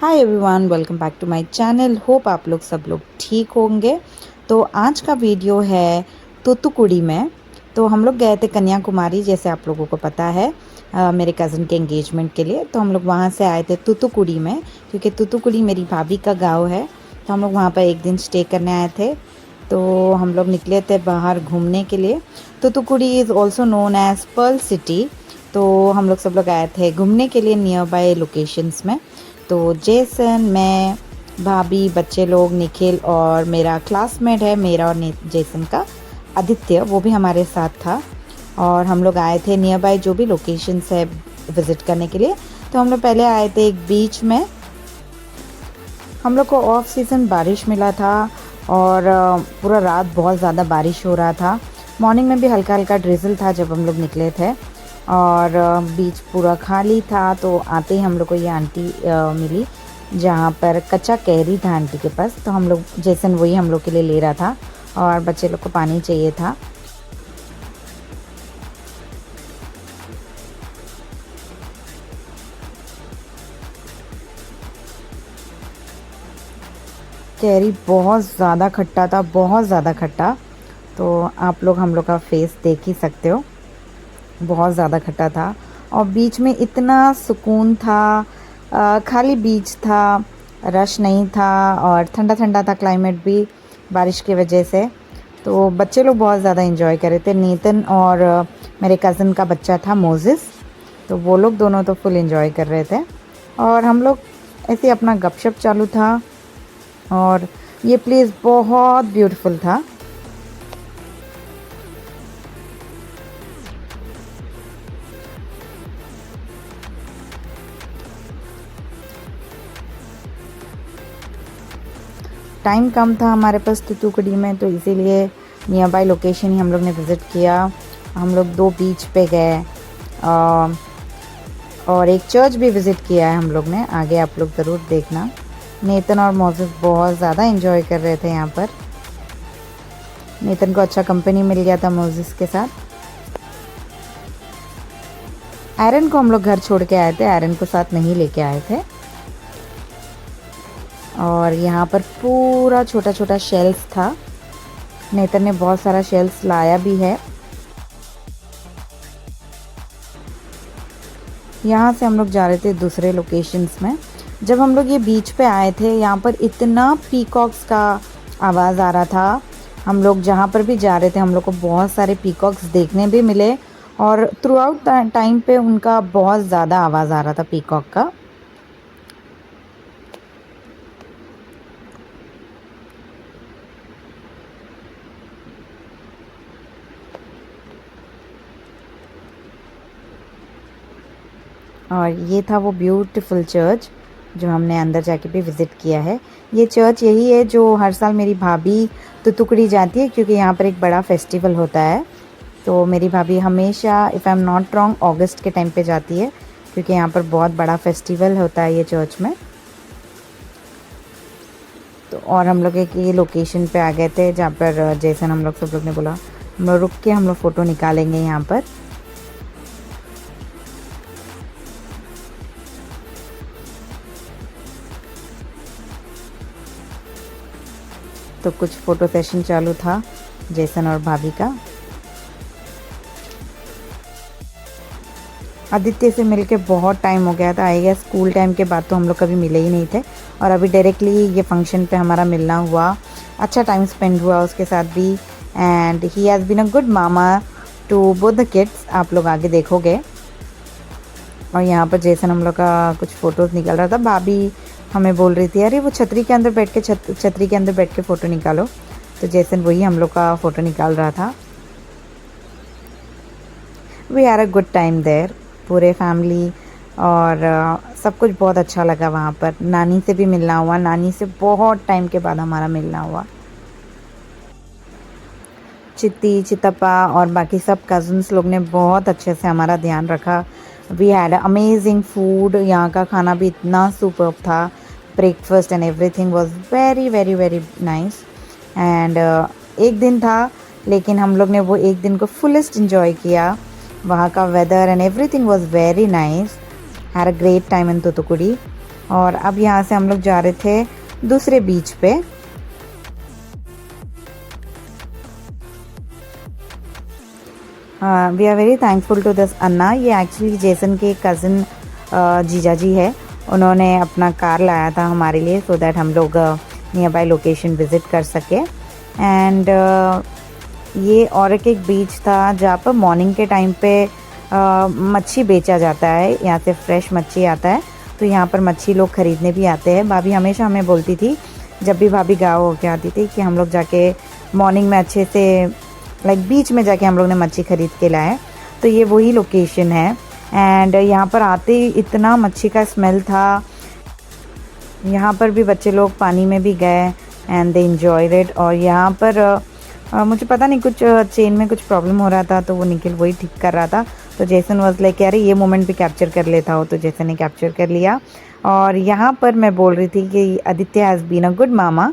Hi everyone, welcome back to my channel. Hope आप लोग सब लोग ठीक होंगे। तो आज का वीडियो है तूतुकुड़ी में। तो हम लोग गए थे कन्याकुमारी, जैसे आप लोगों को पता है, मेरे कज़न के एंगेजमेंट के लिए। तो हम लोग वहाँ से आए थे तूतुकुड़ी में, क्योंकि तूतुकुड़ी मेरी भाभी का गांव है। तो हम लोग वहाँ पर एक दिन स्टे करने आए थे। तो हम लोग निकले थे बाहर घूमने के लिए। Thoothukudi is also known as pearl city. तो हम लोग सब लोग आए थे घूमने के लिए नियर बाय लोकेशंस में। तो जेसन, मैं, भाभी, बच्चे लोग, निखिल और मेरा क्लासमेट है, मेरा और जेसन का आदित्य, वो भी हमारे साथ था। और हम लोग आए थे नियर बाय जो भी लोकेशंस है विज़िट करने के लिए। तो हम लोग पहले आए थे एक बीच में। हम लोग को ऑफ सीज़न बारिश मिला था और पूरा रात बहुत ज़्यादा बारिश हो रहा था। मॉर्निंग में भी हल्का हल्का ड्रिजल था जब हम लोग निकले थे। और बीच पूरा खाली था। तो आते ही हम लोग को ये आंटी मिली, जहाँ पर कच्चा कैरी था आंटी के पास। तो हम लोग जैसन वही हम लोग के लिए ले रहा था, और बच्चे लोग को पानी चाहिए था। कैरी बहुत ज़्यादा खट्टा था, बहुत ज़्यादा खट्टा। तो आप लोग हम लोग का फेस देख ही सकते हो, बहुत ज़्यादा खट्टा था। और बीच में इतना सुकून था, खाली बीच था, रश नहीं था, और ठंडा ठंडा था क्लाइमेट भी बारिश की वजह से। तो बच्चे लोग बहुत ज़्यादा इन्जॉय कर रहे थे। नीतन और मेरे कज़न का बच्चा था मोजिस, तो वो लोग दोनों तो फुल इन्जॉय कर रहे थे। और हम लोग ऐसे अपना गपशप चालू था। और ये प्लेस बहुत ब्यूटीफुल था। टाइम कम था हमारे पास तूतुकुड़ी में, तो इसीलिए नियर बाय लोकेशन ही हम लोग ने विज़िट किया। हम लोग 2 बीच पे गए और एक चर्च भी विज़िट किया है हम लोग ने। आगे आप लोग ज़रूर देखना। नेतन और मोजिस बहुत ज़्यादा इन्जॉय कर रहे थे यहाँ पर। नेतन को अच्छा कंपनी मिल गया था मोजिस के साथ। एरन को हम लोग घर छोड़ के आए थे, एरन को साथ नहीं लेके आए थे। और यहाँ पर पूरा छोटा छोटा शेल्स था। नेतन ने बहुत सारा शेल्स लाया भी है। यहाँ से हम लोग जा रहे थे दूसरे लोकेशंस में। जब हम लोग ये बीच पे आए थे, यहाँ पर इतना पीकॉक्स का आवाज़ आ रहा था। हम लोग जहाँ पर भी जा रहे थे हम लोग को बहुत सारे पीकॉक्स देखने भी मिले, और थ्रू आउट टाइम पे उनका बहुत ज़्यादा आवाज़ आ रहा था पीकॉक का। और ये था वो ब्यूटीफुल चर्च जो हमने अंदर जाके भी विज़िट किया है। ये चर्च यही है जो हर साल मेरी भाभी तूतुकुड़ी जाती है, क्योंकि यहाँ पर एक बड़ा फेस्टिवल होता है। तो मेरी भाभी हमेशा, if I am not wrong, अगस्त के टाइम पे जाती है, क्योंकि यहाँ पर बहुत बड़ा फेस्टिवल होता है ये चर्च में। तो और हम लोग एक ये लोकेशन पे आ गए थे जहाँ पर जैसन हम लोग सब लोग ने बोला हम लोग रुक के हम लोग फ़ोटो निकालेंगे यहाँ पर। तो कुछ फ़ोटो सेशन चालू था जैसन और भाभी का। आदित्य से मिलके बहुत टाइम हो गया था। आई गेस स्कूल टाइम के बाद तो हम लोग कभी मिले ही नहीं थे, और अभी डायरेक्टली ये फंक्शन पे हमारा मिलना हुआ। अच्छा टाइम स्पेंड हुआ उसके साथ भी। And he has been a good mama to both the kids, आप लोग आगे देखोगे। और यहाँ पर जैसन हम लोग का कुछ फ़ोटोज़ निकल रहा था। भाभी हमें बोल रही थी, अरे वो छतरी के अंदर बैठ के छतरी के अंदर बैठ के फ़ोटो निकालो। तो जैसन वही हम लोग का फ़ोटो निकाल रहा था। We had a good time there, पूरे फैमिली। और सब कुछ बहुत अच्छा लगा वहाँ पर। नानी से भी मिलना हुआ, नानी से बहुत टाइम के बाद हमारा मिलना हुआ। चित्ती, चितप्पा और बाकी सब कज़न्स लोग ने बहुत अच्छे से हमारा ध्यान रखा। We had amazing food. यहाँ का खाना भी इतना सुपर्ब था। Breakfast and everything was very very very nice. And एक दिन था, लेकिन हम लोग ने वो एक दिन को फुलेस्ट इंजॉय किया। वहाँ का weather and everything was very nice. Had a great time in Thoothukudi. और अब यहाँ से हम लोग जा रहे थे दूसरे बीच पे। We are very thankful to this Anna. ये एक्चुअली जेसन के कज़न जीजा जी है। उन्होंने अपना कार लाया था हमारे लिए सो दैट हम लोग नियर बाय लोकेशन विज़िट कर सके। एंड ये और एक बीच था जहाँ पर मॉर्निंग के टाइम पे मच्छी बेचा जाता है। यहाँ से फ्रेश मच्छी आता है तो यहाँ पर मच्छी लोग ख़रीदने भी आते हैं। भाभी हमेशा हमें बोलती थी जब भी भाभी गाँव होके आती थी कि हम लोग जाके मॉर्निंग में अच्छे से लाइक बीच में जाके हम लोग ने मच्छी ख़रीद के लाए। तो ये वही लोकेशन है। एंड यहाँ पर आते ही इतना मच्छी का स्मेल था। यहाँ पर भी बच्चे लोग पानी में भी गए एंड दे एंजॉयड इट। और यहाँ पर मुझे पता नहीं कुछ चेन में कुछ प्रॉब्लम हो रहा था तो वो निखिल वही ठीक कर रहा था। तो जेसन वाज लाइक अरे ये मोमेंट भी कैप्चर कर लेता हो, तो जेसन ने कैप्चर कर लिया। और यहाँ पर मैं बोल रही थी कि Aditya has been a good mama.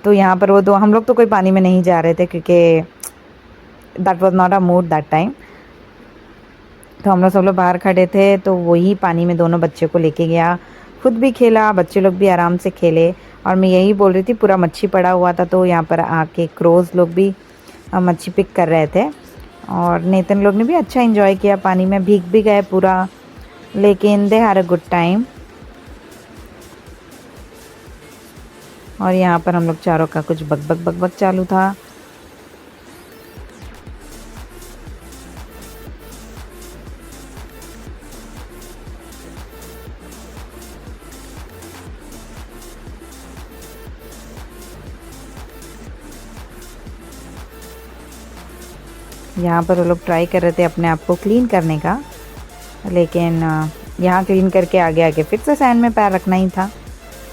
तो यहाँ पर वो दो हम लोग तो कोई पानी में नहीं जा रहे थे क्योंकि that was not a mood that time. तो हम लोग सब लोग बाहर खड़े थे तो वही पानी में दोनों बच्चे को लेके गया, खुद भी खेला, बच्चे लोग भी आराम से खेले। और मैं यही बोल रही थी पूरा मच्छी पड़ा हुआ था तो यहाँ पर आके क्रोज लोग भी मच्छी पिक कर रहे थे। और नेतन लोग ने भी अच्छा एंजॉय किया, पानी में भीग भी गए पूरा, लेकिन they had a good time. और यहाँ पर हम लोग चारों का कुछ बक चालू था। यहाँ पर वो लोग ट्राई कर रहे थे अपने आप को क्लीन करने का, लेकिन यहाँ क्लीन करके आगे फिर से सैंड में पैर रखना ही था।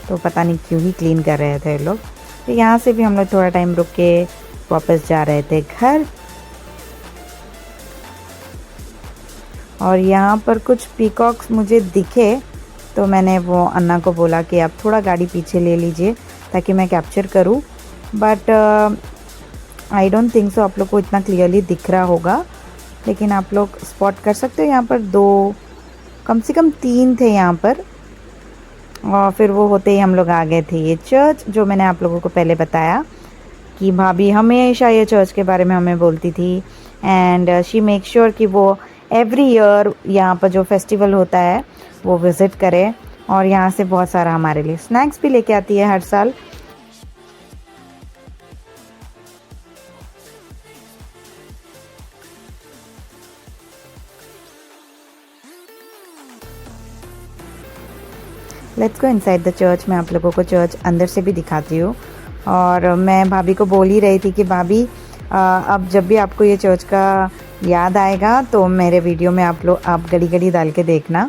तो पता नहीं क्यों ही क्लीन कर रहे थे लोग। तो यहाँ से भी हम लोग थोड़ा टाइम रुक के वापस जा रहे थे घर। और यहाँ पर कुछ पीकॉक्स मुझे दिखे तो मैंने वो अन्ना को बोला कि आप थोड़ा गाड़ी पीछे ले लीजिए ताकि मैं कैप्चर करूँ। But I don't think so आप लोग को इतना क्लियरली दिख रहा होगा, लेकिन आप लोग स्पॉट कर सकते हो। यहाँ पर दो, कम से कम 3 थे यहाँ पर। और फिर वो होते ही हम लोग आ गए थे ये चर्च, जो मैंने आप लोगों को पहले बताया कि भाभी हमेशा ये चर्च के बारे में हमें बोलती थी। एंड शी मेक श्योर कि वो एवरी ईयर यहाँ पर जो फेस्टिवल होता है वो विज़िट करे। और यहाँ से बहुत सारा हमारे लिए स्नैक्स भी लेके आती है हर साल। Let's go inside the church. मैं आप लोगों को चर्च अंदर से भी दिखाती हूँ। और मैं भाभी को बोल ही रही थी कि भाभी अब जब भी आपको ये चर्च का याद आएगा तो मेरे वीडियो में आप घड़ी डाल के देखना।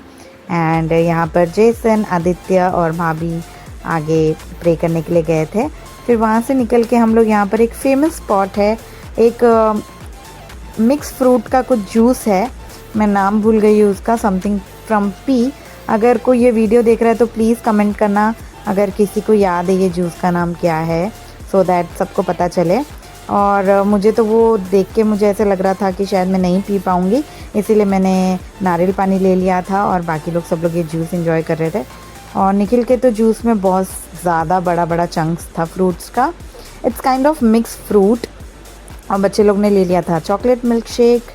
एंड यहाँ पर जेसन, आदित्य और भाभी आगे प्रे करने के लिए गए थे। फिर वहाँ से निकल के हम लोग यहाँ पर एक फेमस स्पॉट है, एक मिक्स फ्रूट का कुछ जूस है, मैं नाम भूल गई हूँ उसका, समथिंग फ्रॉम पी। अगर कोई ये वीडियो देख रहा है तो प्लीज़ कमेंट करना अगर किसी को याद है ये जूस का नाम क्या है, सो दैट सबको पता चले। और मुझे तो वो देख के मुझे ऐसे लग रहा था कि शायद मैं नहीं पी पाऊँगी, इसीलिए मैंने नारियल पानी ले लिया था और बाकी लोग सब लोग ये जूस एंजॉय कर रहे थे। और निखिल के तो जूस में बहुत ज़्यादा बड़ा चंक्स था फ्रूट्स का। It's kind of mix fruit. और बच्चे लोग ने ले लिया था चॉकलेट मिल्क शेक।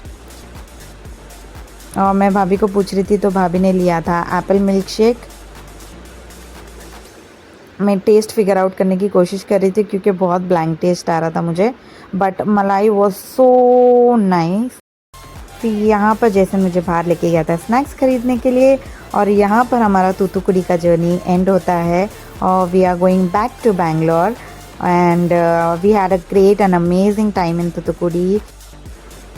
और मैं भाभी को पूछ रही थी तो भाभी ने लिया था एप्पल मिल्क शेक। मैं टेस्ट फिगर आउट करने की कोशिश कर रही थी क्योंकि बहुत ब्लैंक टेस्ट आ रहा था मुझे, बट मलाई वॉज सो नाइस। फिर यहाँ पर जैसे मुझे बाहर लेके गया था स्नैक्स खरीदने के लिए। और यहाँ पर हमारा तूतुकुड़ी का जर्नी एंड होता है और we are going back to Bangalore. And we had a great and amazing time in Thoothukudi.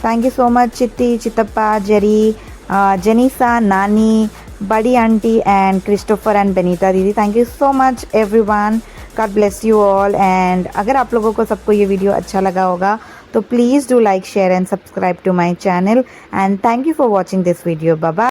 Thank you so much Chitti, Chithappa, Jerry, Jenisa, nani, बड़ी aunty and Christopher and Benita didi. Thank you so much everyone, God bless you all. And अगर आप लोगों को सबको ये video अच्छा लगा होगा तो please do like, share and subscribe to my channel. And thank you for watching this video. Bye bye.